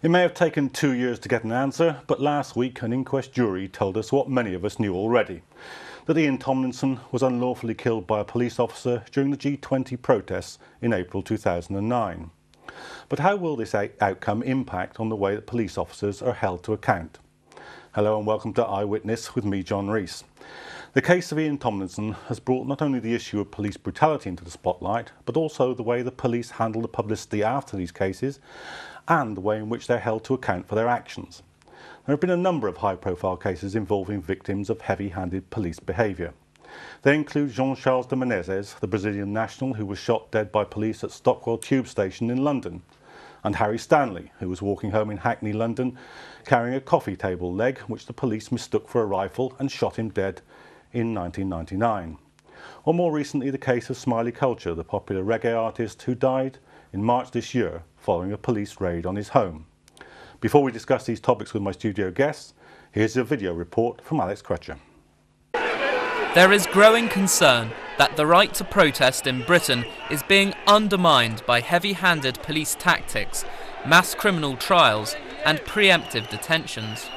It may have taken 2 years to get an answer, but last week an inquest jury told us what many of us knew already, that Ian Tomlinson was unlawfully killed by a police officer during the G20 protests in April 2009. But how will this outcome impact on the way that police officers are held to account? Hello and welcome to Eyewitness with me, John Rees. The case of Ian Tomlinson has brought not only the issue of police brutality into the spotlight, but also the way the police handle the publicity after these cases and the way in which they're held to account for their actions. There have been a number of high-profile cases involving victims of heavy-handed police behaviour. They include Jean-Charles de Menezes, the Brazilian national who was shot dead by police at Stockwell Tube Station in London, and Harry Stanley, who was walking home in Hackney, London, carrying a coffee table leg which the police mistook for a rifle and shot him dead in 1999. Or more recently, the case of Smiley Culture, the popular reggae artist who died in March this year following a police raid on his home. Before we discuss these topics with my studio guests, here's a video report from Alex Crutcher. There is growing concern that the right to protest in Britain is being undermined by heavy-handed police tactics, mass criminal trials and preemptive detentions.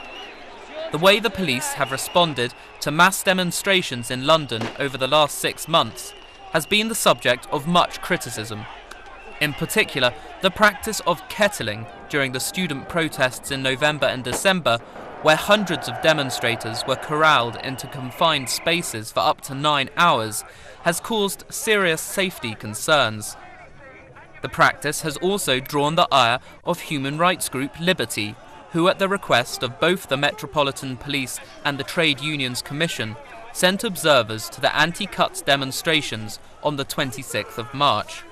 The way the police have responded to mass demonstrations in London over the last 6 months has been the subject of much criticism. In particular, the practice of kettling during the student protests in November and December, where hundreds of demonstrators were corralled into confined spaces for up to 9 hours, has caused serious safety concerns. The practice has also drawn the ire of human rights group Liberty, who at the request of both the Metropolitan Police and the Trade Unions Commission sent observers to the anti-cuts demonstrations on the 26th of March.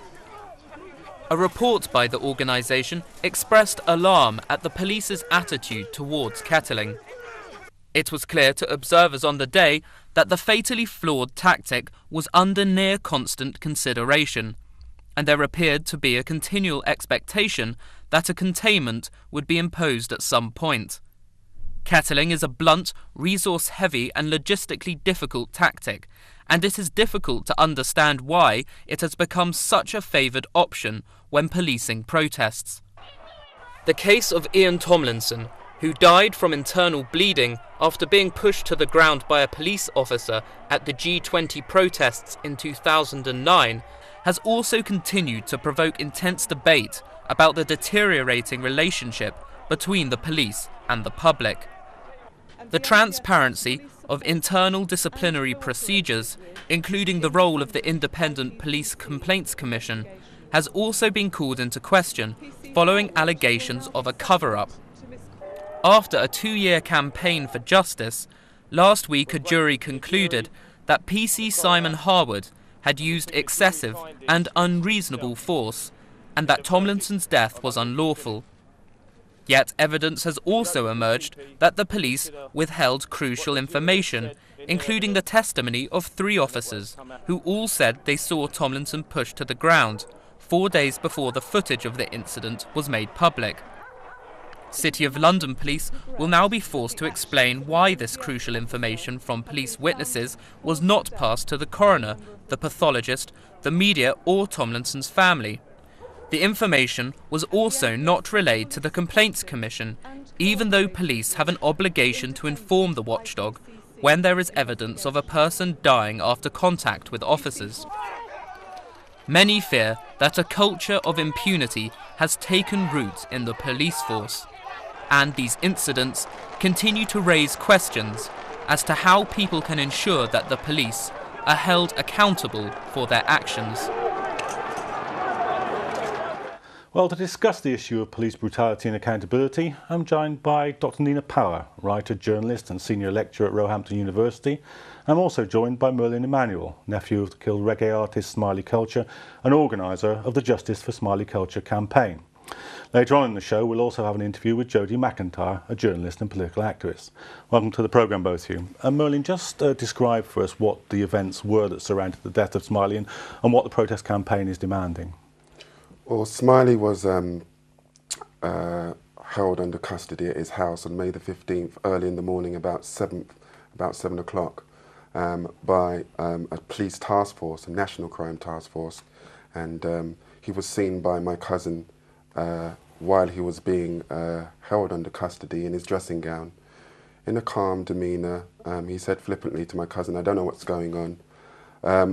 A report by the organisation expressed alarm at the police's attitude towards kettling. It was clear to observers on the day that the fatally flawed tactic was under near constant consideration, and there appeared to be a continual expectation that a containment would be imposed at some point. Kettling is a blunt, resource-heavy and logistically difficult tactic, and it is difficult to understand why it has become such a favoured option when policing protests. The case of Ian Tomlinson, who died from internal bleeding after being pushed to the ground by a police officer at the G20 protests in 2009, has also continued to provoke intense debate about the deteriorating relationship between the police and the public. The transparency of internal disciplinary procedures, including the role of the Independent Police Complaints Commission, has also been called into question following allegations of a cover-up. After a 2-year campaign for justice, last week a jury concluded that PC Simon Harwood had used excessive and unreasonable force, and that Tomlinson's death was unlawful. Yet evidence has also emerged that the police withheld crucial information, including the testimony of 3 officers, who all said they saw Tomlinson pushed to the ground 4 days before the footage of the incident was made public. City of London police will now be forced to explain why this crucial information from police witnesses was not passed to the coroner, the pathologist, the media or Tomlinson's family. The information was also not relayed to the Complaints Commission, even though police have an obligation to inform the watchdog when there is evidence of a person dying after contact with officers. Many fear that a culture of impunity has taken root in the police force, and these incidents continue to raise questions as to how people can ensure that the police are held accountable for their actions. Well, to discuss the issue of police brutality and accountability, I'm joined by Dr. Nina Power, writer, journalist and senior lecturer at Roehampton University. I'm also joined by Merlin Emanuel, nephew of the killed reggae artist Smiley Culture and organiser of the Justice for Smiley Culture campaign. Later on in the show, we'll also have an interview with Jodie McIntyre, a journalist and political activist. Welcome to the programme, both of you. Merlin, just describe for us what the events were that surrounded the death of Smiley and what the protest campaign is demanding. Well, Smiley was held under custody at his house on May the 15th, early in the morning, about 7 o'clock, by a police task force, a national crime task force, and he was seen by my cousin while he was being held under custody in his dressing gown. In a calm demeanour, he said flippantly to my cousin, "I don't know what's going on."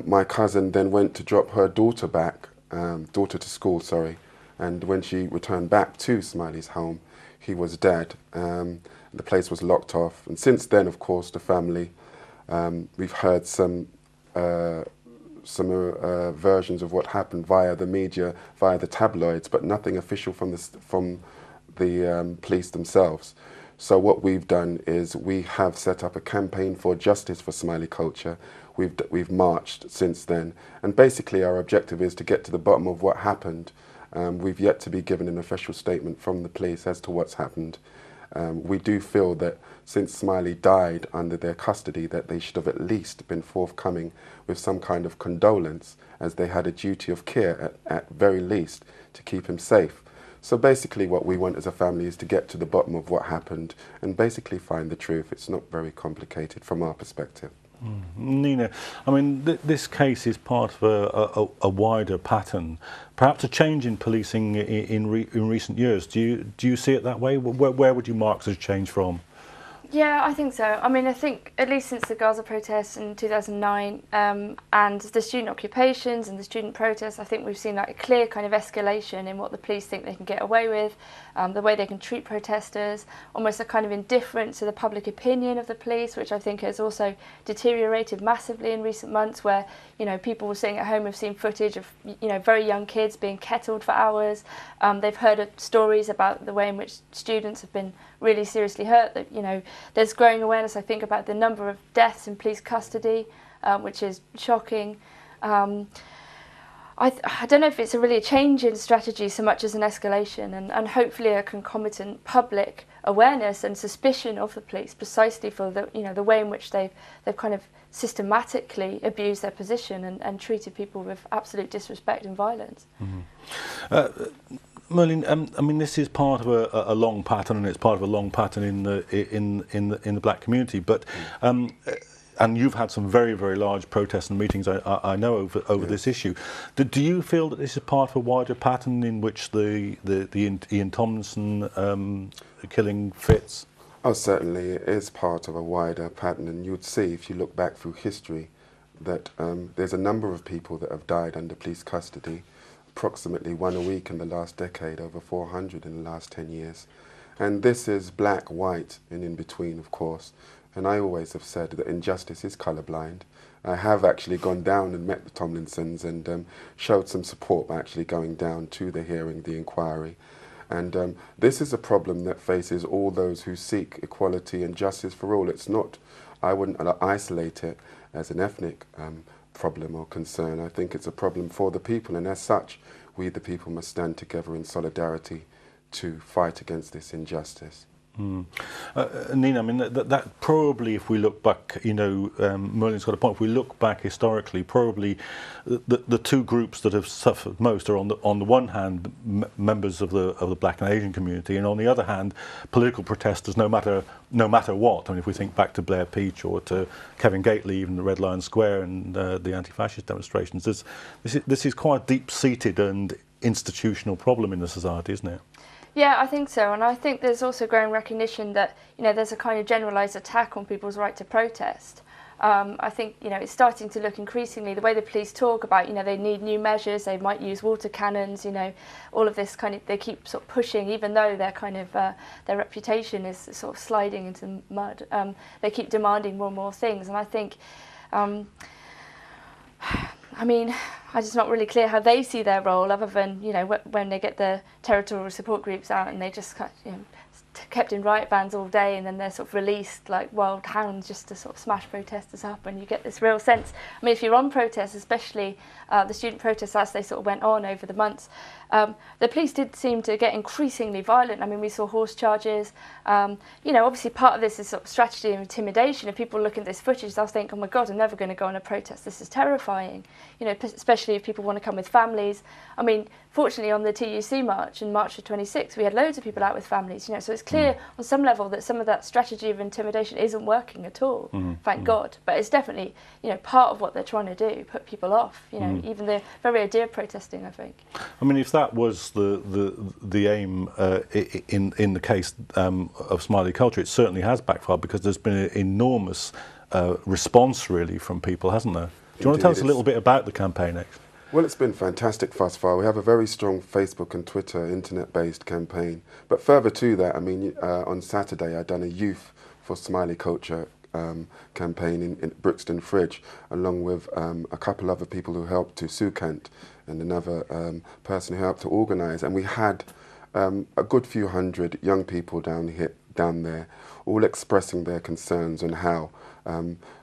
My cousin then went to drop her daughter to school, and when she returned back to Smiley's home, he was dead. The place was locked off, and since then, of course, the family, we've heard some versions of what happened via the media, via the tabloids, but nothing official from the police themselves. So what we've done is we have set up a campaign for justice for Smiley culture. We've marched since then, and basically our objective is to get to the bottom of what happened. We've yet to be given an official statement from the police as to what's happened. We do feel that since Smiley died under their custody, that they should have at least been forthcoming with some kind of condolence, as they had a duty of care at very least to keep him safe. So basically what we want as a family is to get to the bottom of what happened and basically find the truth. It's not very complicated from our perspective. Nina, I mean, this case is part of a wider pattern, perhaps a change in policing in recent years. Do you see it that way? Where would you mark this change from? Yeah, I think so. I mean, I think at least since the Gaza protests in 2009 and the student occupations and the student protests, I think we've seen like a clear kind of escalation in what the police think they can get away with, the way they can treat protesters, almost a kind of indifference to the public opinion of the police, which I think has also deteriorated massively in recent months, where, you know, people were sitting at home have seen footage of, you know, very young kids being kettled for hours. They've heard stories about the way in which students have been really seriously hurt. That, you know, there's growing awareness, I think, about the number of deaths in police custody, which is shocking. I don't know if it's really a change in strategy so much as an escalation, and hopefully a concomitant public awareness and suspicion of the police, precisely for the, you know, the way in which they've kind of systematically abused their position and treated people with absolute disrespect and violence. Merlin, I mean, this is part of a long pattern, and it's part of a long pattern in the black community. But and you've had some very, very large protests and meetings, I know, over this issue. Do you feel that this is part of a wider pattern in which the Ian Tomlinson killing fits? Oh, certainly it is part of a wider pattern, and you'd see if you look back through history that there's a number of people that have died under police custody. Approximately one a week in the last decade, over 400 in the last 10 years. And this is black, white, and in between, of course. And I always have said that injustice is colourblind. I have actually gone down and met the Tomlinsons and showed some support by actually going down to the hearing, the inquiry. And this is a problem that faces all those who seek equality and justice for all. It's not, I wouldn't isolate it as an ethnic problem or concern. I think it's a problem for the people, and as such, we the people must stand together in solidarity to fight against this injustice. Nina, I mean, that probably, if we look back, you know, Merlin's got a point. If we look back historically, probably the two groups that have suffered most are on the one hand members of the black and Asian community, and on the other hand political protesters. No matter what. I mean, if we think back to Blair Peach or to Kevin Gately, even the Red Lion Square and the anti-fascist demonstrations, this is quite a deep-seated and institutional problem in the society, isn't it? Yeah, I think so, and I think there's also growing recognition that, you know, there's a kind of generalised attack on people's right to protest. I think, you know, it's starting to look increasingly, the way the police talk about, you know, they need new measures, they might use water cannons, you know, all of this kind of, they keep sort of pushing, even though their kind of, their reputation is sort of sliding into the mud. They keep demanding more and more things, and I think, I mean, I'm just not really clear how they see their role, other than, you know, when they get the territorial support groups out and they just, you know, kept in riot vans all day, and then they're sort of released like wild hounds just to sort of smash protesters up, and you get this real sense. I mean, if you're on protests, especially the student protests as they sort of went on over the months, the police did seem to get increasingly violent. I mean, we saw horse charges. You know, obviously part of this is sort of strategy and intimidation. If people look at this footage, they'll think, oh my God, I'm never going to go on a protest. This is terrifying. You know, especially if people want to come with families. I mean, fortunately on the TUC march in March of 26, we had loads of people out with families, you know, so it's clear on some level that some of that strategy of intimidation isn't working at all, thank God. But it's definitely, you know, part of what they're trying to do, put people off, you know, even the very idea of protesting, I think. I mean, if that was the aim in the case of Smiley culture, it certainly has backfired, because there's been an enormous response really from people, hasn't there? Do you want to tell us a little bit about the campaign next? Well, it's been fantastic thus far. We have a very strong Facebook and Twitter internet-based campaign. But further to that, I mean, on Saturday I done a Youth for Smiley Culture campaign in Brixton Fridge, along with a couple other people who helped to Sukant, and another person who helped to organise. And we had a good few hundred young people down there, all expressing their concerns on how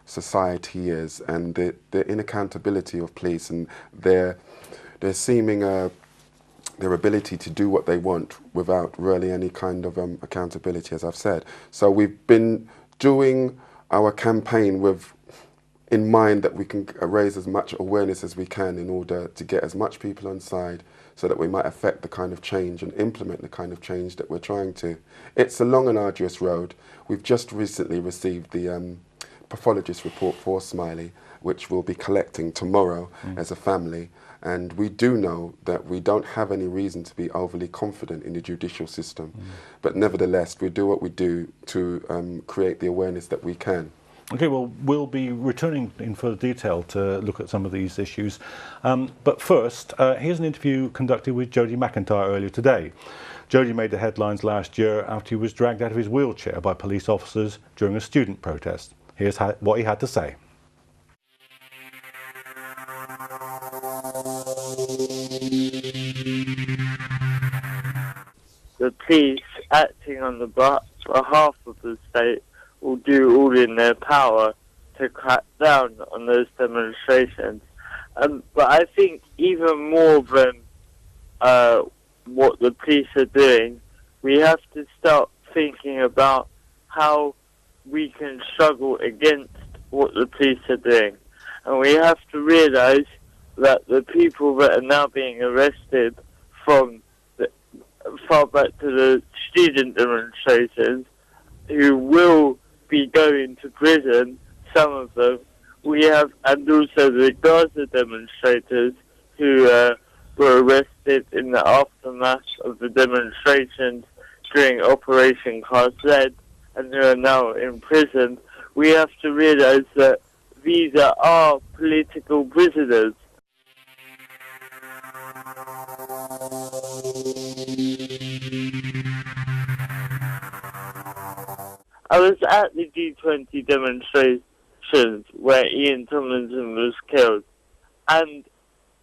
society is, and the inaccountability of police, and their seeming their ability to do what they want without really any kind of accountability, as I've said. So we've been doing our campaign with in mind that we can raise as much awareness as we can in order to get as much people on side, so that we might affect the kind of change and implement the kind of change that we're trying to. It's a long and arduous road. We've just recently received the pathologist report for Smiley, which we'll be collecting tomorrow as a family. And we do know that we don't have any reason to be overly confident in the judicial system. But nevertheless, we do what we do to create the awareness that we can. Okay, well, we'll be returning in further detail to look at some of these issues. But first, here's an interview conducted with Jodie McIntyre earlier today. Jodie made the headlines last year after he was dragged out of his wheelchair by police officers during a student protest. Here's what he had to say. The police, acting on the behalf of the state, will do all in their power to crack down on those demonstrations. But I think even more than what the police are doing, we have to start thinking about how we can struggle against what the police are doing. And we have to realise that the people that are now being arrested from far back to the student demonstrations, who will be going to prison, some of them, we have, and also the Gaza demonstrators who were arrested in the aftermath of the demonstrations during Operation Cast Lead, and who are now in prison. We have to realise that these are our political prisoners. I was at the G20 demonstrations where Ian Tomlinson was killed, and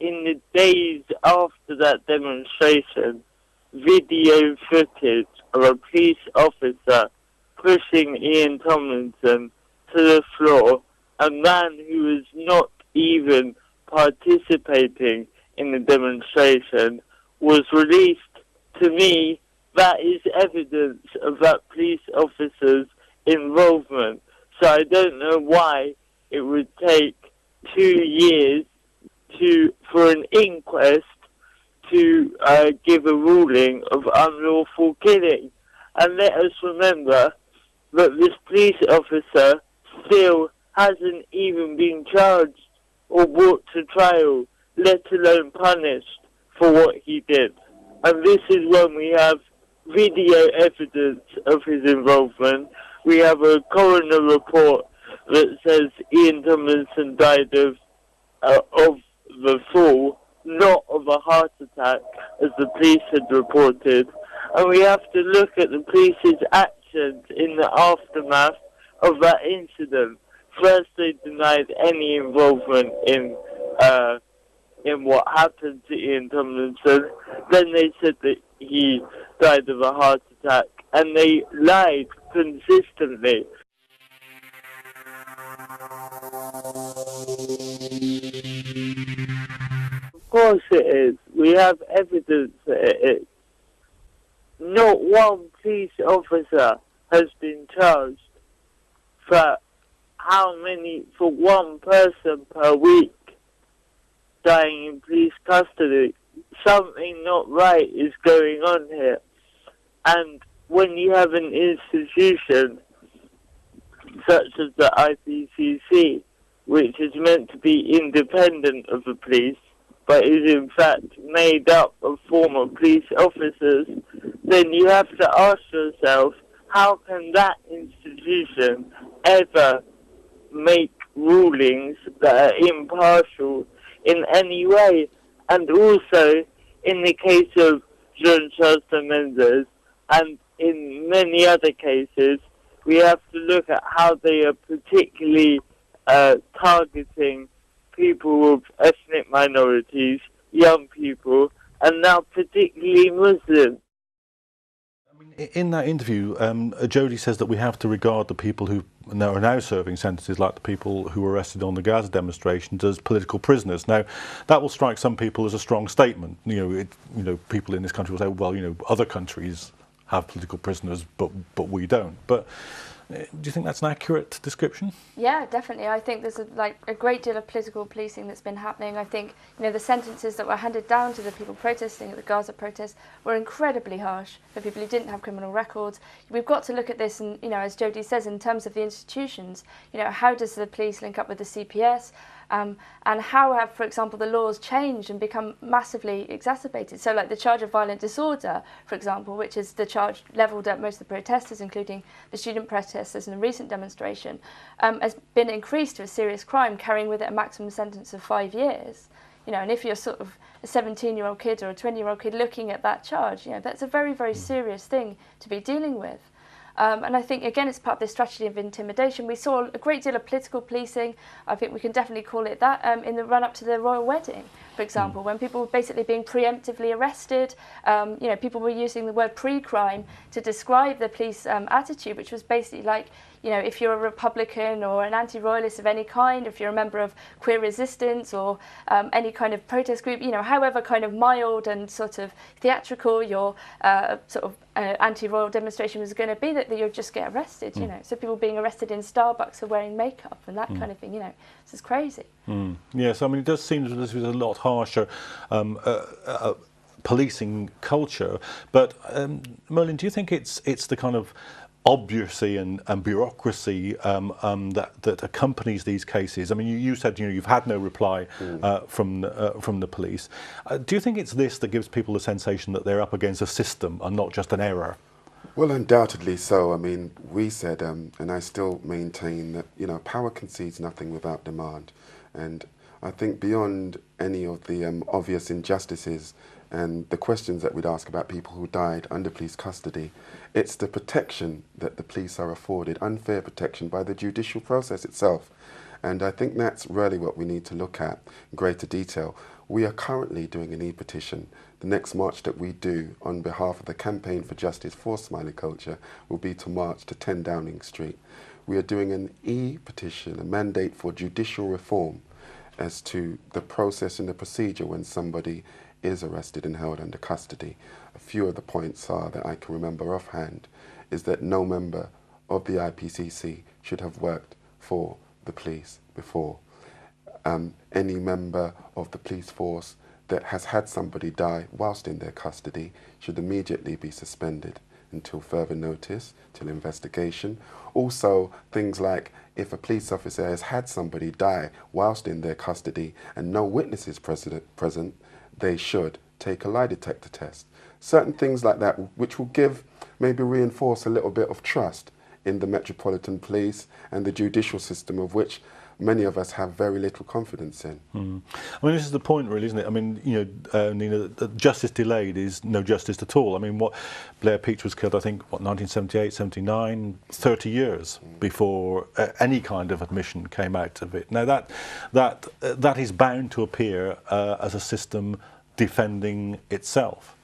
in the days after that demonstration, video footage of a police officer pushing Ian Tomlinson to the floor, a man who was not even participating in the demonstration, was released. To me, that is evidence of that police officer's involvement. So I don't know why it would take 2 years for an inquest to give a ruling of unlawful killing. And let us remember that this police officer still hasn't even been charged or brought to trial, let alone punished for what he did. And this is when we have video evidence of his involvement. We have a coroner report that says Ian Tomlinson died of the fall, not of a heart attack, as the police had reported. And we have to look at the police's actions in the aftermath of that incident. First, they denied any involvement in what happened to Ian Tomlinson. Then they said that he died of a heart attack, and they lied consistently. Of course it is. We have evidence that it is. Not one police officer has been charged for for one person per week dying in police custody. something not right is going on here. And when you have an institution such as the IPCC, which is meant to be independent of the police, but is in fact made up of former police officers, then you have to ask yourself, how can that institution ever make rulings that are impartial in any way? And also, in the case of Jean-Charles Mendes, and in many other cases, we have to look at how they are particularly targeting people of ethnic minorities, young people, and now particularly Muslims. In that interview, Jodie says that we have to regard the people who are now serving sentences, like the people who were arrested on the Gaza demonstrations, as political prisoners. Now, that will strike some people as a strong statement. People in this country will say, well, other countries have political prisoners, but we don't. But do you think that's an accurate description? Yeah, definitely. I think there's a great deal of political policing that's been happening. I think the sentences that were handed down to the people protesting at the Gaza protests were incredibly harsh for people who didn't have criminal records. We've got to look at this, and as Jodie says, in terms of the institutions. How does the police link up with the CPS? And how have, for example, the laws changed and become massively exacerbated? So like the charge of violent disorder, for example, which is the charge levelled at most of the protesters, including the student protesters in the recent demonstration, has been increased to a serious crime, carrying with it a maximum sentence of 5 years. And if you're sort of a 17-year-old kid or a 20-year-old kid looking at that charge, that's a very, very serious thing to be dealing with. And I think, again, it's part of this strategy of intimidation. We saw a great deal of political policing. I think we can definitely call it that in the run-up to the royal wedding, for example, when people were basically being preemptively arrested. People were using the word pre-crime to describe the police attitude, which was basically like, if you're a Republican or an anti-royalist of any kind, if you're a member of queer resistance or any kind of protest group, however kind of mild and sort of theatrical your anti-royal demonstration was going to be, that you'll just get arrested, So people being arrested in Starbucks or wearing makeup and that kind of thing, this is crazy. Yes, I mean, it does seem that this was a lot harsher policing culture, but Merlin, do you think it's the kind of obviously and bureaucracy that accompanies these cases? I mean, you said you've had no reply from the police. Do you think it's this that gives people the sensation that they're up against a system and not just an error? Well, undoubtedly so. I mean, we said, and I still maintain that power concedes nothing without demand, and I think beyond any of the obvious injustices and the questions that we'd ask about people who died under police custody, it's the protection that the police are afforded, unfair protection by the judicial process itself. And I think that's really what we need to look at in greater detail. We are currently doing an e-petition. The next march that we do on behalf of the Campaign for Justice for Smiley Culture will be to march to 10 Downing Street. We are doing an e-petition, a mandate for judicial reform as to the process and the procedure when somebody is arrested and held under custody. A few of the points are that I can remember offhand is that no member of the IPCC should have worked for the police before. Any member of the police force that has had somebody die whilst in their custody should immediately be suspended until further notice, till investigation. Also, things like if a police officer has had somebody die whilst in their custody and no witnesses present, they should take a lie detector test. Certain things like that, which will maybe reinforce a little bit of trust in the Metropolitan Police and the judicial system, of which many of us have very little confidence in. I mean, this is the point, really, isn't it? I mean, Nina, justice delayed is no justice at all. I mean, Blair Peach was killed, I think, 1978, 79, 30 years before any kind of admission came out of it. Now, that is bound to appear as a system defending itself.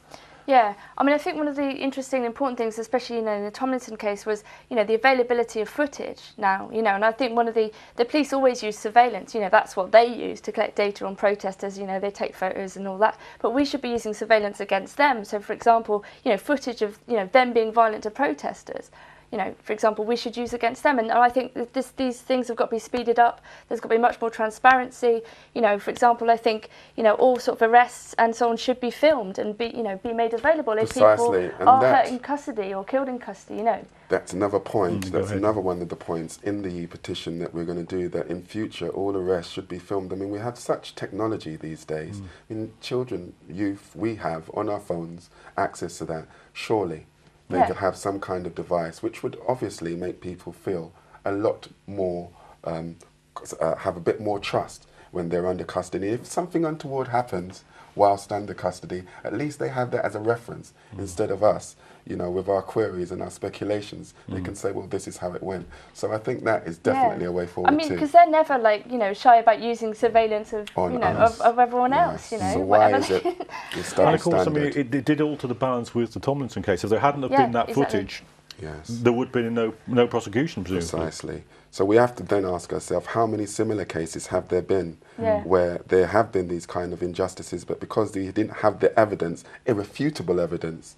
Yeah, I mean, I think one of the interesting and important things, especially in the Tomlinson case, was the availability of footage now. And I think one of the police always use surveillance. That's what they use to collect data on protesters. They take photos and all that. But we should be using surveillance against them. So, for example, footage of them being violent to protesters. you know, for example, we should use against them. And I think that these things have got to be speeded up. There's got to be much more transparency. You know, for example, I think, you know, all sort of arrests and so on should be filmed and be made available if people are hurt in custody or killed in custody, you know. That's another point. That's another one of the points in the petition that we're going to do, that in future all arrests should be filmed. I mean, we have such technology these days. I mean, children, youth, we have on our phones access to that. Surely they could have some kind of device which would obviously make people feel a lot more, have a bit more trust when they're under custody. If something untoward happens whilst under custody, at least they have that as a reference instead of us, you know, with our queries and our speculations. They can say, well, this is how it went. So I think that is definitely a way forward. I mean, because they're never, like, you know, shy about using surveillance of, you know, of everyone else, you know. So why is it and of course, I mean, it did alter the balance with the Tomlinson case. If there hadn't have been that footage, there would be no prosecution, presumably. Precisely. So we have to then ask ourselves, how many similar cases have there been where there have been these kind of injustices, but because they didn't have the evidence, irrefutable evidence,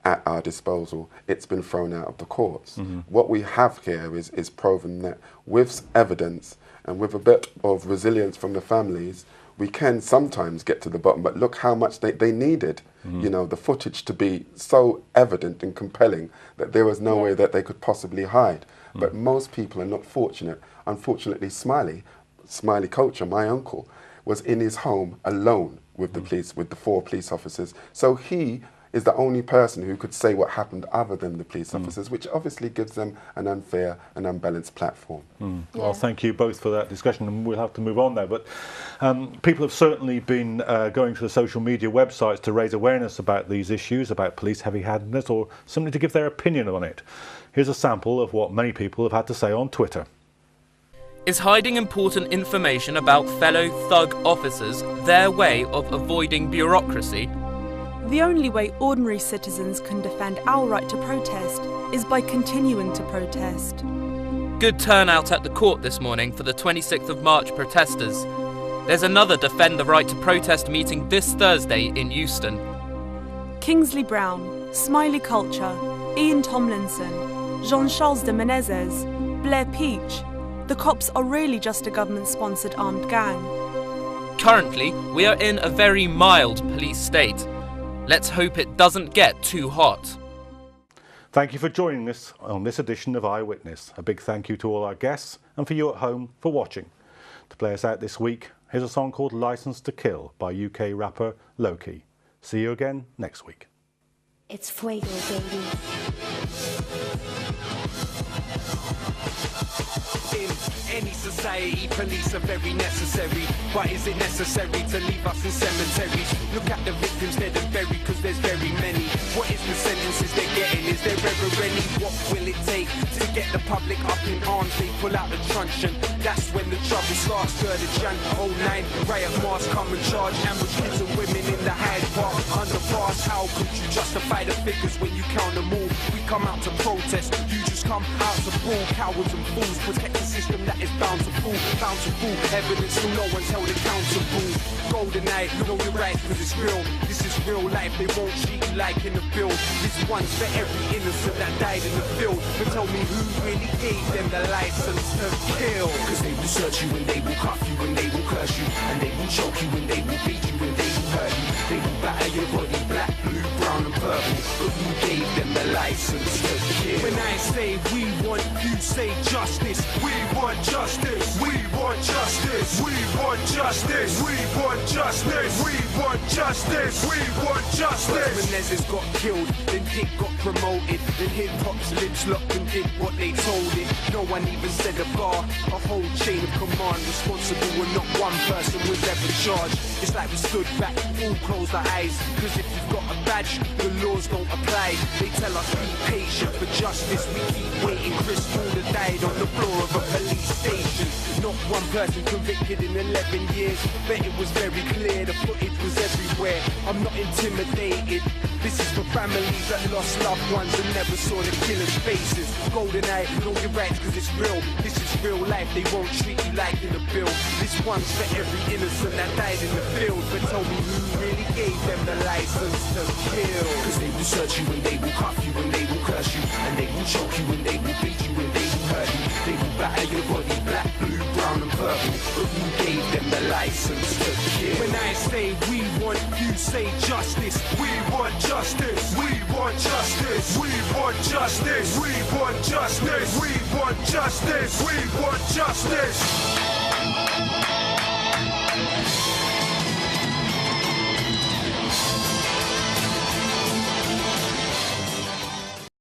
at our disposal, it's been thrown out of the courts. What we have here is proven that with evidence and with a bit of resilience from the families, we can sometimes get to the bottom. But look how much they needed, you know, the footage to be so evident and compelling that there was no way that they could possibly hide. But most people are not fortunate. Unfortunately, Smiley Culture, my uncle, was in his home alone with the police, with the 4 police officers. So he is the only person who could say what happened other than the police officers, which obviously gives them an unfair and unbalanced platform. Well, thank you both for that discussion, and we'll have to move on there. But people have certainly been going to the social media websites to raise awareness about these issues, about police heavy-handedness, or simply to give their opinion on it. Here's a sample of what many people have had to say on Twitter. Is hiding important information about fellow thug officers their way of avoiding bureaucracy? The only way ordinary citizens can defend our right to protest is by continuing to protest. Good turnout at the court this morning for the 26th of March protesters. There's another Defend the Right to Protest meeting this Thursday in Euston. Kingsley Brown, Smiley Culture, Ian Tomlinson, Jean-Charles de Menezes, Blair Peach. The cops are really just a government-sponsored armed gang. Currently, we are in a very mild police state. Let's hope it doesn't get too hot. Thank you for joining us on this edition of Eyewitness. A big thank you to all our guests and for you at home for watching. To play us out this week, here's a song called License to Kill by UK rapper Loki. See you again next week. It's Fuego, baby. In any society, police are very necessary. But is it necessary to leave us in cemeteries? Look at the victims dead and buried, cause there's very many. What is the sentences they're getting? Is there ever any? What will it take to get the public up in arms? They pull out the truncheon. That's when the trouble starts. 3rd of Jan, 09, riot mass come and charge. Ambush kids and women in the Hyde Park underpass. How could you justify the figures when you count them all? We come out to protest, you just come out to brawl. Cowards and fools protect the system that is bound to fall. Bountiful evidence so no one's held accountable. Golden night, know you're right cause it's real. This is real life, they won't treat you like in the field. This one's for every innocent that died in the field. But tell me who really gave them the license to kill? Cause they will search you and they will cuff you and they will curse you. And they will choke you and they will beat you and they will hurt you. They will batter your body black, blue, brown and purple. But who gave them the license to kill? When I say we want, you say justice. We want justice. We want justice. We want justice. We want justice. We want justice. We want justice. Menezes got killed, then Dick got promoted, then hip-hop's lips locked and did what they told it. No one even said a bar, a whole chain of command responsible and not one person was ever charged. It's like we stood back, all closed our eyes, cause if you've got a badge, the laws don't apply. They tell us be patient for justice, we keep waiting. Chris Walder died on the floor of a police station. Not one person convicted in 11 years, but it was very clear the footage was everywhere. I'm not intimidated. This is for families that lost loved ones and never saw the killer's faces. Golden eye, know your rights cause it's real. This is real life, they won't treat you like in a bill. This one's for every innocent that died in the field. But tell me who really gave them the license to kill? Cause they will search you and they will cuff you and they will curse curse you, and they will choke you, and they will beat you, and they will hurt you. They will batter your body black, blue, brown and purple, but you gave them the license to kill. When I say we want, you say justice. We want justice. We want justice. We want justice. We want justice. We want justice. We want justice.